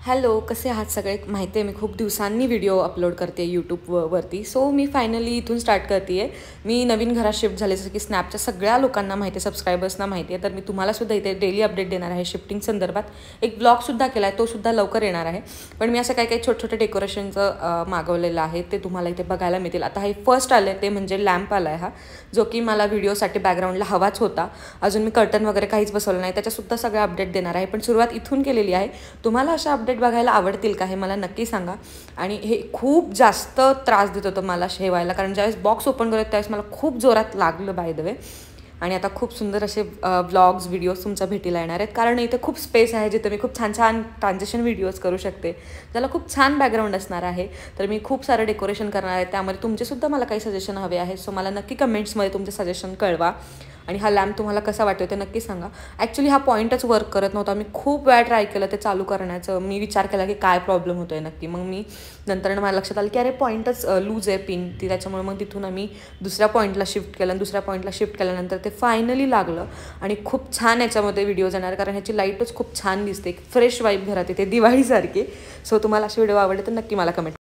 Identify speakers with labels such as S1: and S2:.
S1: Hello, कसे आहात सगळे? माहिती आहे मी खूप दिवसांनी व्हिडिओ अपलोड करते यूट्यूबवरती. सो मी फायनली इथून स्टार्ट करते आहे. मी नवीन घरात शिफ्ट झाले, जसं की स्नॅपच्या सगळ्या लोकांना माहिती आहे, सबस्क्रायबर्सना माहिती आहे. तर मी तुम्हालासुद्धा इथे डेली अपडेट देणार आहे शिफ्टिंग संदर्भात. एक ब्लॉगसुद्धा केला आहे, तोसुद्धा लवकर येणार आहे. पण मी असं काही काही छोटे छोटे डेकोरेशनचं मागवलेलं आहे, ते तुम्हाला इथे बघायला मिळतील. आता हे फर्स्ट आलं आहे ते म्हणजे लॅम्प आला आहे हा, जो की मला व्हिडिओसाठी बॅकग्राऊंडला हवाच होता. अजून मी कर्टन वगैरे काहीच बसवलं नाही, त्याच्यासुद्धा सगळं अपडेट देणार आहे. पण सुरुवात इथून केलेली आहे. तुम्हाला अशा अपडेट बघायला आवडतील का हे मला नक्की सांगा. आणि हे खूप जास्त त्रास देत होतं मला शेवायला, कारण ज्यावेळेस बॉक्स ओपन करत त्यावेळेस मला खूप जोरात लागलं बाय द वे. आणि आता खूप सुंदर असे व्लॉग्स व्हिडिओज तुमच्या भेटीला येणार आहेत, कारण इथे खूप स्पेस आहे जिथे मी खूप छान छान ट्रान्झिशन व्हिडिओज करू शकते, ज्याला खूप छान बॅकग्राऊंड असणार आहे. तर मी खूप सारं डेकोरेशन करणार आहे, त्यामध्ये तुमचेसुद्धा मला काही सजेशन हवे आहे. सो मला नक्की कमेंट्समध्ये तुमचे सजेशन कळवा. आणि हा लॅम्प तुम्हाला कसा वाटतो ते नक्की सांगा. ॲक्च्युली हा पॉईंटच वर्क करत नव्हता. मी खूप वेळा ट्राय केलं ते चालू करण्याचं. मी विचार केला की काय प्रॉब्लेम होतो आहे नक्की. मग मी नंतर मला लक्षात आलं की अरे पॉईंटच लूज आहे पिन ती, त्याच्यामुळे मग तिथून आम्ही दुसऱ्या पॉईंटला शिफ्ट केलं. आणि दुसऱ्या पॉईंटला शिफ्ट केल्यानंतर ते फायनली लागलं. आणि खूप छान याच्यामध्ये व्हिडिओज येणार, कारण ह्याची लाईटच खूप छान दिसते. एक फ्रेश वाईब घरात येते दिवाळीसारखी. सो तुम्हाला असे व्हिडिओ आवडले तर नक्की मला कमेंट